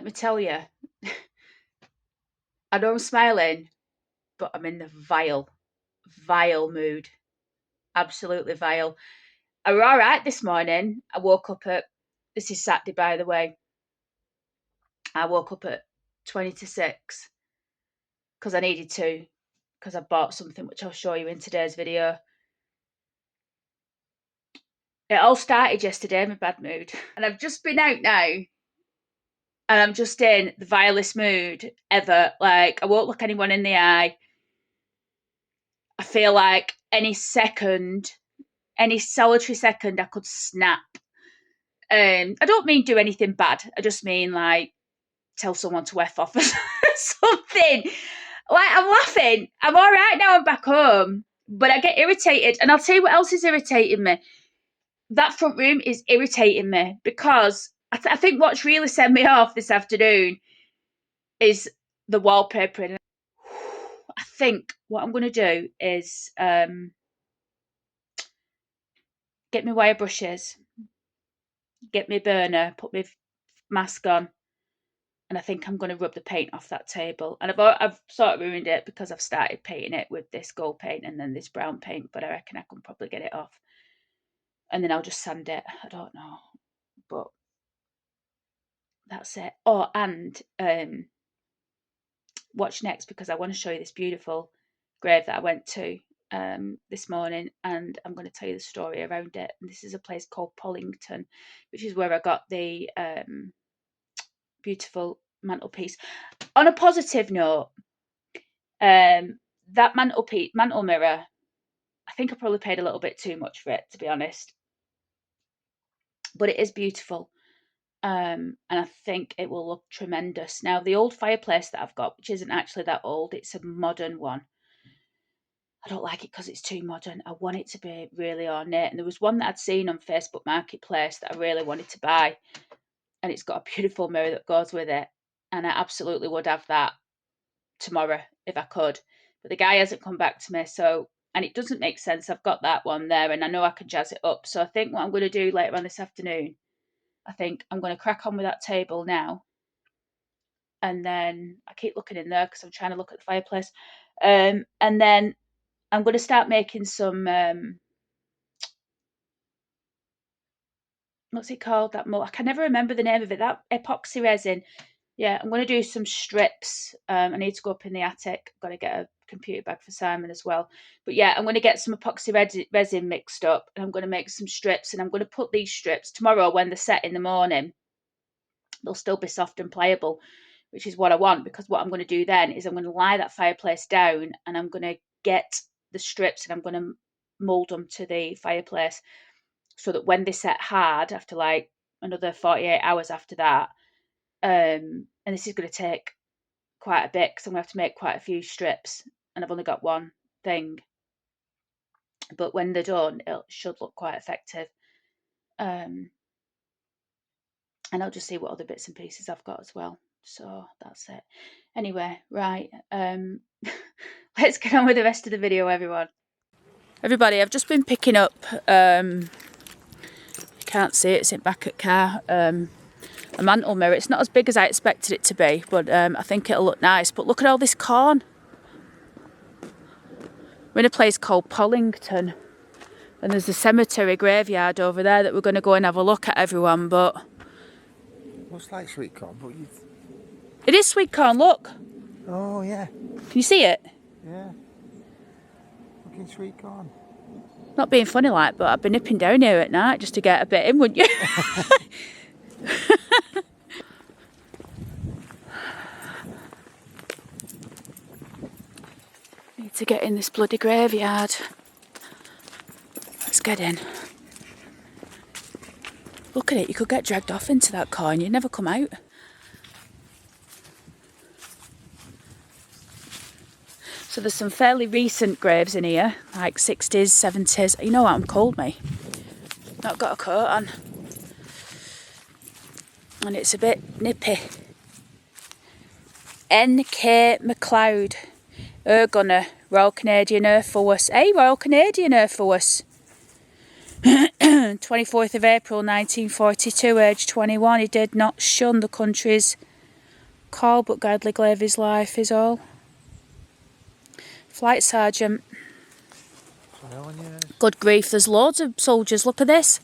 me tell you, I know I'm smiling, but I'm in the vile mood. Absolutely vile. I was all right this morning. I woke up at, this is Saturday, by the way. I woke up at 20 to 6 because I needed to, because I bought something which I'll show you in today's video. It all started yesterday, my bad mood. And I've just been out now and I'm just in the vilest mood ever. Like, I won't look anyone in the eye. I feel like any second, any solitary second, I could snap. I don't mean do anything bad. I just mean like tell someone to F off or something. Like, I'm laughing. I'm all right now. I'm back home. But I get irritated. And I'll tell you what else is irritating me. That front room is irritating me because I think what's really set me off this afternoon is the wallpapering. I think what I'm going to do is get my wire brushes, get my burner, put my mask on, and I think I'm going to rub the paint off that table. And I've sort of ruined it because I've started painting it with this gold paint and then this brown paint, but I reckon I can probably get it off. And then I'll just sand it. I don't know. But that's it. Oh, and watch next because I want to show you this beautiful grave that I went to this morning, and I'm going to tell you the story around it. And this is a place called Pollington, which is where I got the beautiful mantelpiece. On a positive note, that mantle mirror, I think I probably paid a little bit too much for it, to be honest, but it is beautiful. And I think it will look tremendous. Now, the old fireplace that I've got, which isn't actually that old, it's a modern one. I don't like it because it's too modern. I want it to be really ornate. And there was one that I'd seen on Facebook Marketplace that I really wanted to buy. And it's got a beautiful mirror that goes with it. And I absolutely would have that tomorrow if I could. But the guy hasn't come back to me. So, and it doesn't make sense. I've got that one there and I know I can jazz it up. So I think what I'm going to do later on this afternoon, I think I'm going to crack on with that table now. And then I keep looking in there because I'm trying to look at the fireplace. And then I'm going to start making some, what's it called? I can never remember the name of it. That epoxy resin. Yeah, I'm going to do some strips. I need to go up in the attic. I've got to get a computer bag for Simon as well. But yeah, I'm going to get some epoxy resin mixed up and I'm going to make some strips and I'm going to put these strips tomorrow when they're set in the morning. They'll still be soft and pliable, which is what I want, because what I'm going to do then is I'm going to lie that fireplace down and I'm going to get the strips and I'm going to mould them to the fireplace so that when they set hard after like another 48 hours after that, and this is going to take quite a bit because I'm going to have to make quite a few strips and I've only got one thing, but when they're done it should look quite effective. And I'll just see what other bits and pieces I've got as well. So that's it. Anyway, right. Let's get on with the rest of the video, everyone. Everybody, I've just been picking up, you can't see it, it's in back at car, a mantle mirror. It's not as big as I expected it to be, but I think it'll look nice. But look at all this corn. We're in a place called Pollington, and there's a cemetery graveyard over there that we're going to go and have a look at, everyone, but... Looks like sweet corn, but you... It is sweet corn, look. Oh, yeah. Can you see it? Yeah. Looking sweet corn. Not being funny like, but I've been nipping down here at night just to get a bit in, wouldn't you? Need to get in this bloody graveyard. Let's get in. Look at it, you could get dragged off into that car and you'd never come out. So there's some fairly recent graves in here, like 60s, 70s. You know what, I'm cold, me. Not got a coat on. And it's a bit nippy. N.K. MacLeod, Gunner, Royal Canadian Air Force. Hey, Royal Canadian Air Force. 24th of April 1942, age 21. He did not shun the country's Call but gladly gave his life is all. Flight sergeant. 21 years. Good grief, there's loads of soldiers. Look at this.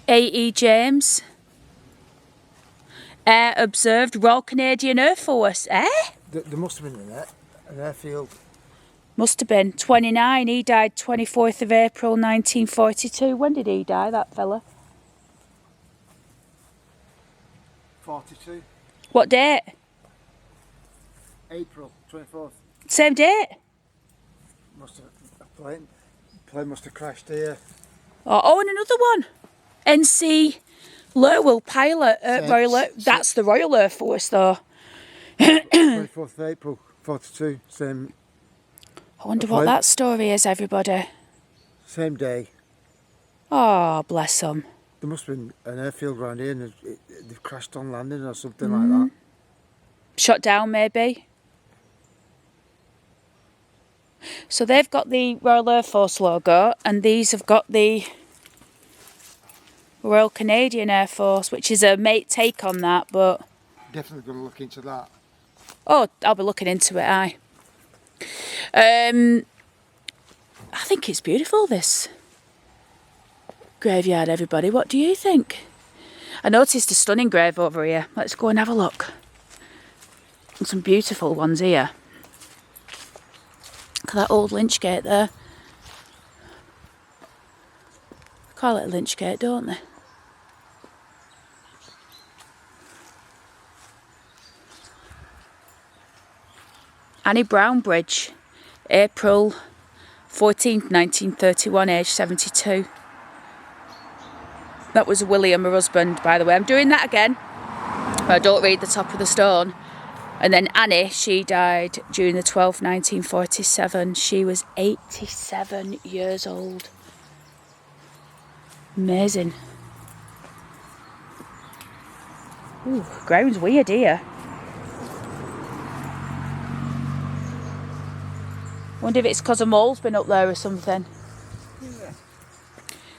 A.E. James. Air observed, Royal Canadian Air Force. Eh? There must have been an airfield. Must have been. 29. He died 24th of April 1942. When did he die, that fella? 42. What date? April 24th. Same date? Must have a plane must have crashed here. Oh, and another one. NC Lowell pilot at Royal Air. That's the Royal Air Force, though. 24th of April 42. Same. I wonder what that story is, everybody. Same day. Oh, bless them. There must have been an airfield around here and they've crashed on landing or something like that. Shot down, maybe. So they've got the Royal Air Force logo, and these have got the Royal Canadian Air Force, which is a mate take on that, but... Definitely going to look into that. Oh, I'll be looking into it, aye. I think it's beautiful, this graveyard, everybody. What do you think? I noticed a stunning grave over here. Let's go and have a look. And some beautiful ones here. Look at that old lynch gate there. Call it a lynch gate, don't they? Annie Brown Bridge, April 14th, 1931, age 72. That was William, her husband, by the way. I'm doing that again. I don't read the top of the stone. And then Annie, she died June the 12th, 1947. She was 87 years old. Amazing. Ooh, ground's weird here. Wonder if it's because a mole's been up there or something. Yeah.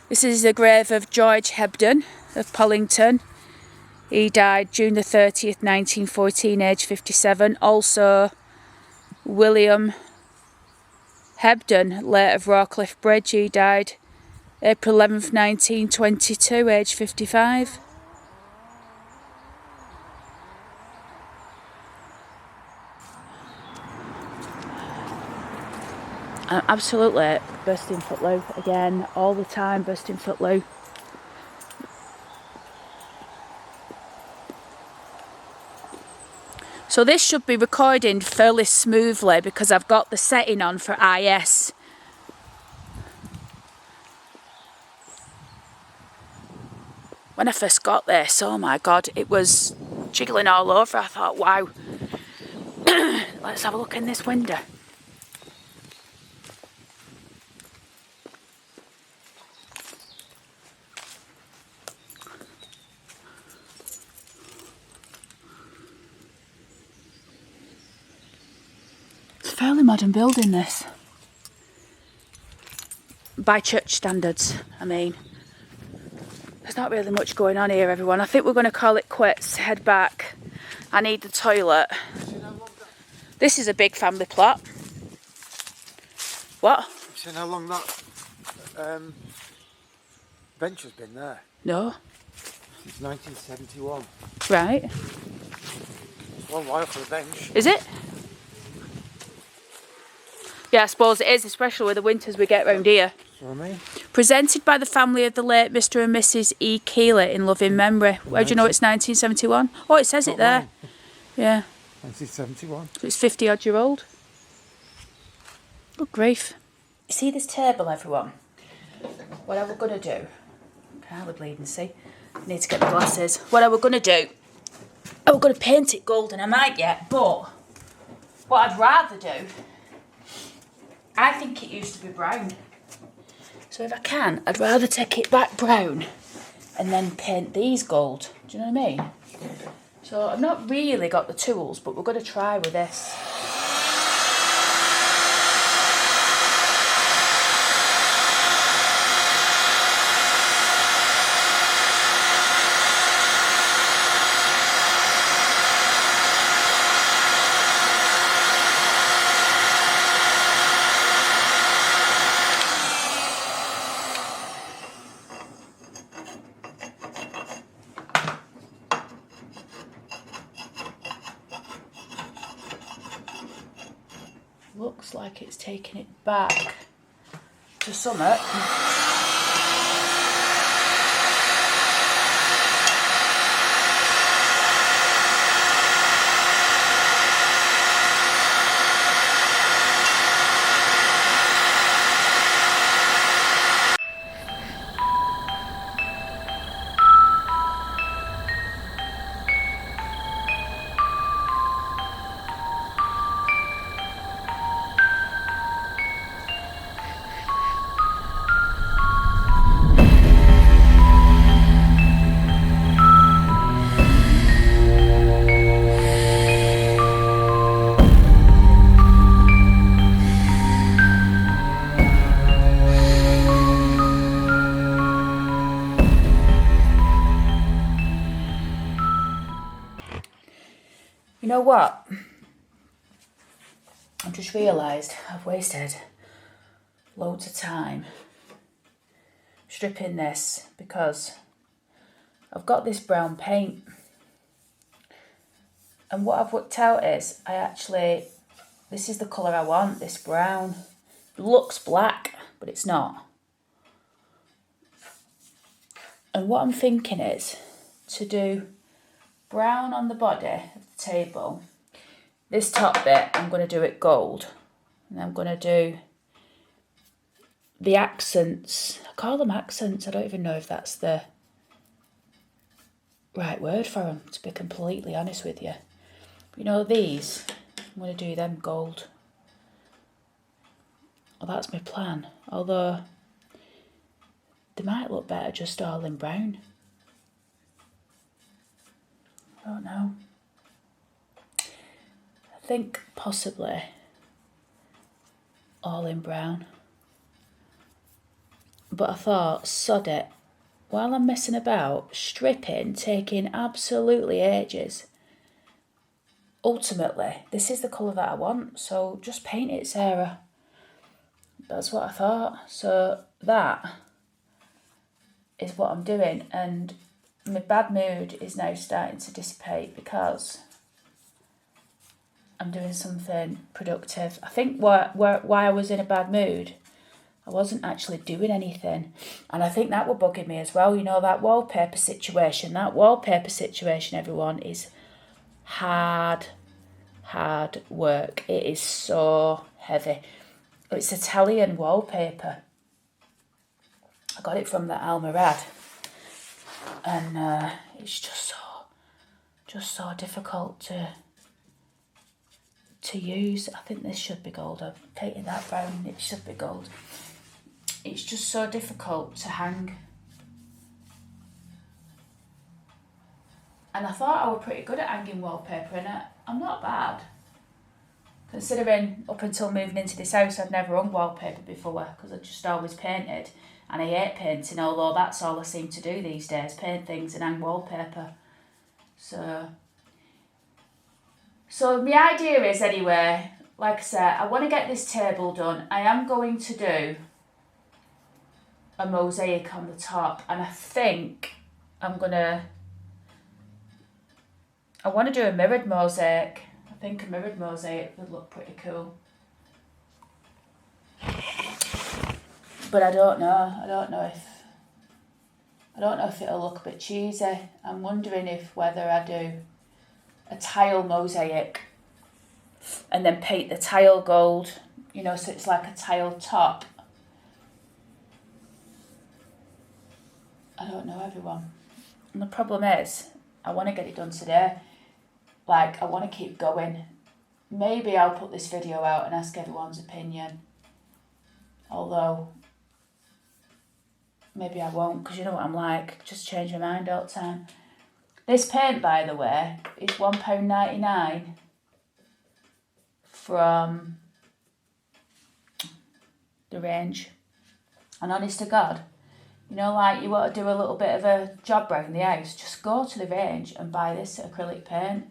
This is the grave of George Hebden of Pollington. He died June the 30th, 1914, age 57. Also, William Hebden, late of Rawcliffe Bridge. He died April 11th, 1922, age 55. I'm absolutely bursting footloose again, all the time bursting footloose. So this should be recording fairly smoothly because I've got the setting on for IS. When I first got this, oh my god, it was jiggling all over. I thought, wow. Let's have a look in this window. Fairly modern building, this. By church standards, I mean. There's not really much going on here, everyone. I think we're going to call it quits, head back. I need the toilet. This is a big family plot. What? Have you seen how long that bench has been there? No. Since 1971. Right. It's a long while for a bench. Is it? Yeah, I suppose it is, especially with the winters we get round here. You know what I mean? Presented by the family of the late Mr. and Mrs. E. Keeley in loving memory. Where do you know it's 1971? Oh, it says it there. Wrong. Yeah. 1971. So it's 50 odd year old. Good grief. You see this table, everyone? What are we going to do? Okay, we're bleeding, see? I need to get my glasses. What are we going to do? Oh, we're going to paint it golden. I might yet, but what I'd rather do, I think it used to be brown. So if I can, I'd rather take it back brown and then paint these gold. Do you know what I mean? So I've not really got the tools, but we're going to try with this. looks like it's taking it back to summit. You know what? I've just realised I've wasted loads of time stripping this because I've got this brown paint, and what I've worked out is this is the colour I want, this brown. It looks black, but it's not. And what I'm thinking is to do brown on the body of the table. This top bit, I'm going to do it gold. And I'm going to do the accents. I call them accents. I don't even know if that's the right word for them, to be completely honest with you. But you know these? I'm going to do them gold. Well, that's my plan. Although, they might look better just all in brown. I don't know. I think possibly all in brown. But I thought, sod it. While I'm messing about, stripping, taking absolutely ages. Ultimately, this is the colour that I want, so just paint it, Sarah. That's what I thought. So that is what I'm doing, and my bad mood is now starting to dissipate because I'm doing something productive. I think why I was in a bad mood, I wasn't actually doing anything. And I think that was bugging me as well. You know, that wallpaper situation. That wallpaper situation, everyone, is hard work. It is so heavy. It's Italian wallpaper. I got it from the Almirad. And it's just so difficult to use. I think this should be gold. I'm taking that brown, it should be gold. It's just so difficult to hang. And I thought I was pretty good at hanging wallpaper, and I'm not bad. Considering up until moving into this house, I'd never hung wallpaper before because I just always painted. And I hate painting, although that's all I seem to do these days, paint things and hang wallpaper. So my idea is, anyway, like I said, I want to get this table done. I am going to do a mosaic on the top, and I think I want to do a mirrored mosaic. I think a mirrored mosaic would look pretty cool. But I don't know. I don't know if it'll look a bit cheesy. I'm wondering whether I do a tile mosaic and then paint the tile gold, you know, so it's like a tile top. I don't know, everyone. And the problem is, I want to get it done today. Like, I want to keep going. Maybe I'll put this video out and ask everyone's opinion. Although, maybe I won't, because you know what I'm like. Just change my mind all the time. This paint, by the way, is £1.99 from the range. And honest to God, you know, like you want to do a little bit of a job around the house, just go to the range and buy this acrylic paint.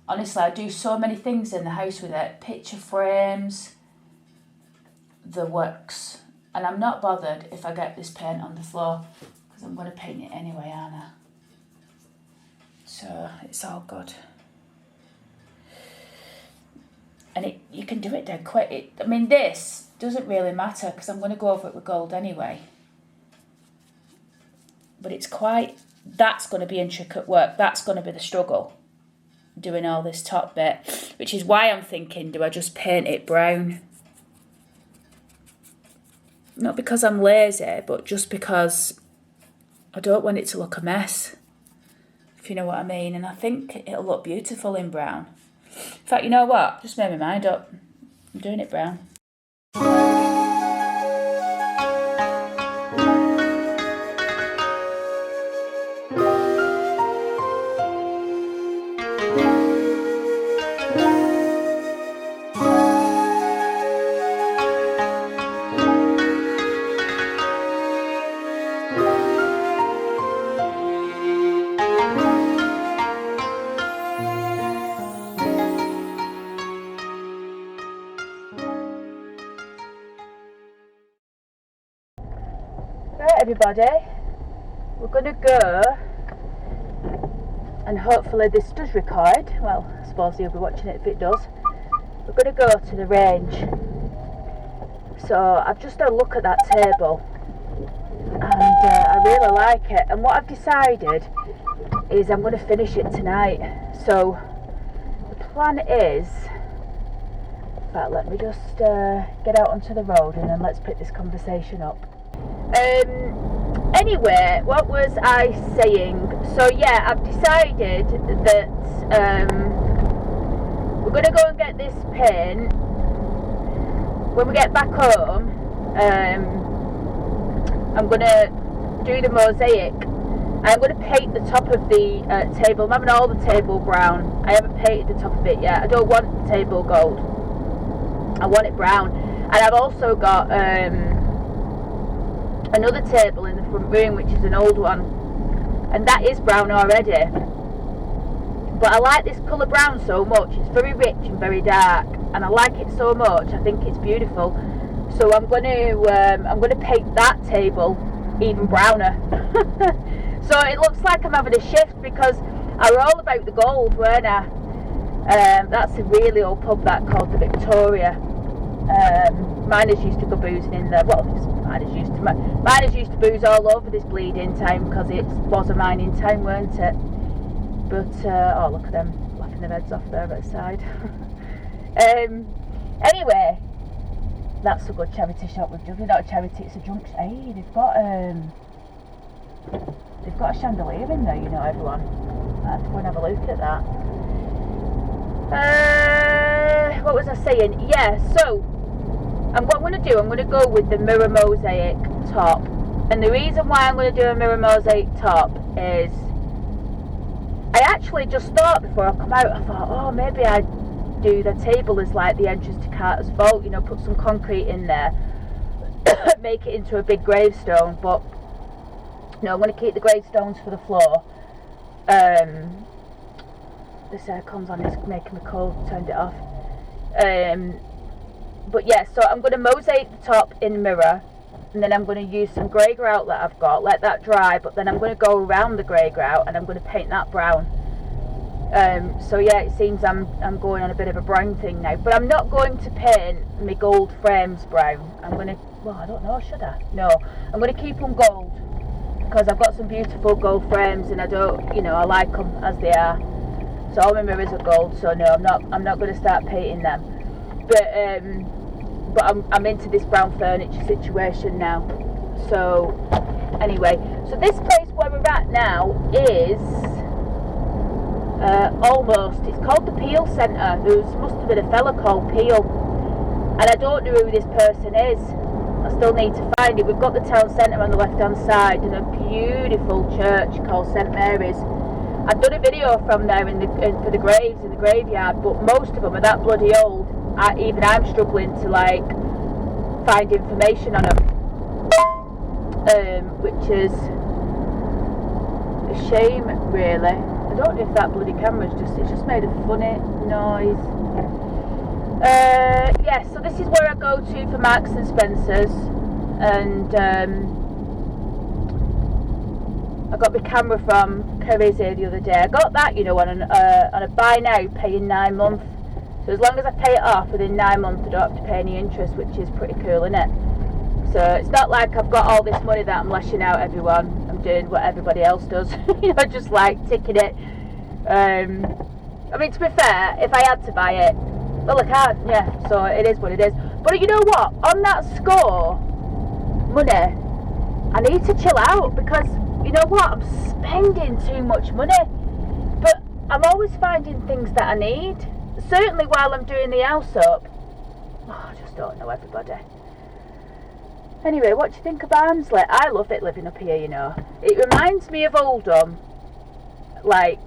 Honestly, I do so many things in the house with it. Picture frames, the works. And I'm not bothered if I get this paint on the floor, because I'm going to paint it anyway, aren't I? So it's all good. and you can do it dead quick. I mean, this doesn't really matter because I'm going to go over it with gold anyway. But it's that's going to be intricate work. That's going to be the struggle, doing all this top bit, which is why I'm thinking, do I just paint it brown? Not because I'm lazy, but just because I don't want it to look a mess, if you know what I mean. And I think it'll look beautiful in brown. In fact, you know what? Just made my mind up. I'm doing it brown. Right, everybody, we're going to go, and hopefully this does record. Well, I suppose you'll be watching it if it does. We're going to go to the range. So I've just had a look at that table, and I really like it. And what I've decided is I'm going to finish it tonight. So the plan is, in fact, let me just get out onto the road and then let's pick this conversation up. Anyway, what was I saying? So yeah, I've decided that we're going to go and get this paint when we get back home. I'm going to do the mosaic. I'm going to paint the top of the table. I'm having all the table brown. I haven't painted the top of it yet. I don't want the table gold. I want it brown. And I've also got another table in the front room, which is an old one, and that is brown already. But I like this colour brown so much. It's very rich and very dark, and I like it so much. I think it's beautiful. So I'm going to paint that table even browner. So it looks like I'm having a shift because I were all about the gold, weren't I? That's a really old pub, that, called the Victoria. Miners used to go boozing in there. Well, miners used to booze all over this bleeding town because it was a mining town, weren't it? But oh, look at them laughing their heads off there at the side. Anyway, that's a good charity shop. We've not a charity, it's a junction. Hey, they've got a chandelier in there, you know, everyone. I have to go and have a look at that. What was I saying? Yeah, so and what I'm going to do, I'm going to go with the mirror mosaic top. And the reason why I'm going to do a mirror mosaic top is I actually just thought before I come out, I thought, oh, maybe I'd do the table as like the entrance to Carter's Vault, you know, put some concrete in there, make it into a big gravestone. But no, I'm going to keep the gravestones for the floor. This aircon's on, it's making me cold, turned it off. But yeah, so I'm going to mosaic the top in mirror, and then I'm going to use some grey grout that I've got, let that dry, but then I'm going to go around the grey grout and I'm going to paint that brown. So yeah, it seems I'm going on a bit of a brown thing now, but I'm not going to paint my gold frames brown. I'm going to, well, I don't know, should I? No, I'm going to keep them gold because I've got some beautiful gold frames and I don't, you know, I like them as they are. So all my mirrors are gold, so no, I'm not going to start painting them. But I'm into this brown furniture situation now. So anyway, so this place where we're at now is almost, it's called the Peel Centre. There must have been a fella called Peel, and I don't know who this person is. I still need to find it. We've got the town centre on the left hand side and a beautiful church called St Mary's. I've done a video from there for the graves in the graveyard, but most of them are that bloody old. Even I'm struggling to like find information on them, which is a shame, really. I don't know if that bloody camera's it's just made a funny noise. Yeah, so this is where I go to for Marks and Spencer's, and I got my camera from Curry's here the other day. I got that, you know, on a buy now, paying 9 months. So as long as I pay it off within 9 months, I don't have to pay any interest, which is pretty cool, isn't it? So it's not like I've got all this money that I'm lashing out everyone. I'm doing what everybody else does, you know, just like ticking it. I mean, to be fair, if I had to buy it, well, I can't, yeah, so it is what it is. But you know what? On that score, money, I need to chill out, because you know what? I'm spending too much money. But I'm always finding things that I need. Certainly while I'm doing the house up. Oh, I just don't know everybody. Anyway, what do you think of Barnsley? I love it living up here, you know. It reminds me of Oldham, like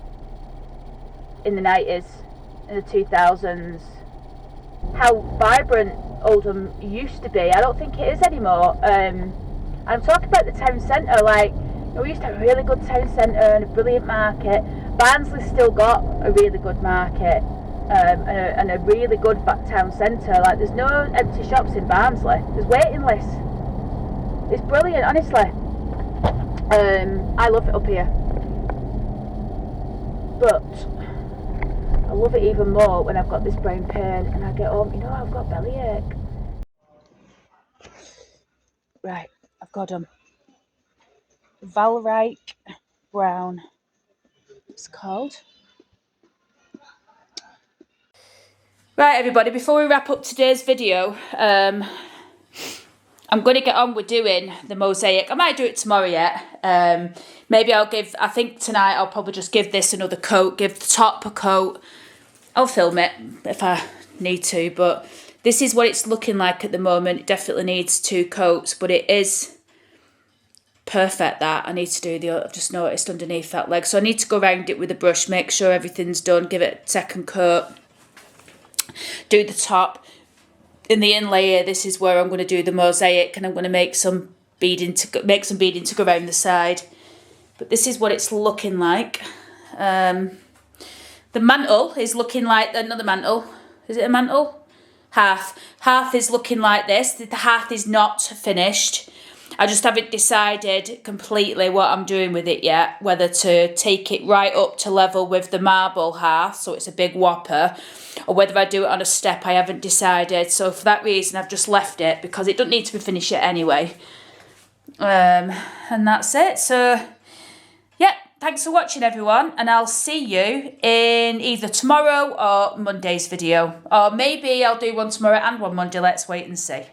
in the 90s, in the 2000s. How vibrant Oldham used to be. I don't think it is anymore. I'm talking about the town centre. Like, you know, we used to have a really good town centre and a brilliant market. Barnsley's still got a really good market, and a really good town centre. Like, there's no empty shops in Barnsley. There's waiting lists. It's brilliant, honestly. I love it up here. But I love it even more when I've got this brain pain and I get home, you know, I've got bellyache. Right, I've got them. Valrike Brown, it's called. Right, everybody, before we wrap up today's video, I'm going to get on with doing the mosaic. I might do it tomorrow yet. Maybe I think tonight I'll probably just give this another coat, give the top a coat. I'll film it if I need to, but this is what it's looking like at the moment. It definitely needs 2 coats, but it is perfect that. I need to do I've just noticed underneath that leg. So I need to go around it with a brush, make sure everything's done, give it a second coat, do the top. In the inlay here, this is where I'm going to do the mosaic, and I'm going to make some beading to go around the side. But this is what it's looking like. The mantle is looking like another mantle. Is it a mantle? Hearth is looking like this. The hearth is not finished. I just haven't decided completely what I'm doing with it yet, whether to take it right up to level with the marble hearth, so it's a big whopper, or whether I do it on a step. I haven't decided. So for that reason, I've just left it, because it doesn't need to be finished yet anyway. And that's it. So, yeah, thanks for watching, everyone, and I'll see you in either tomorrow or Monday's video. Or maybe I'll do one tomorrow and one Monday. Let's wait and see.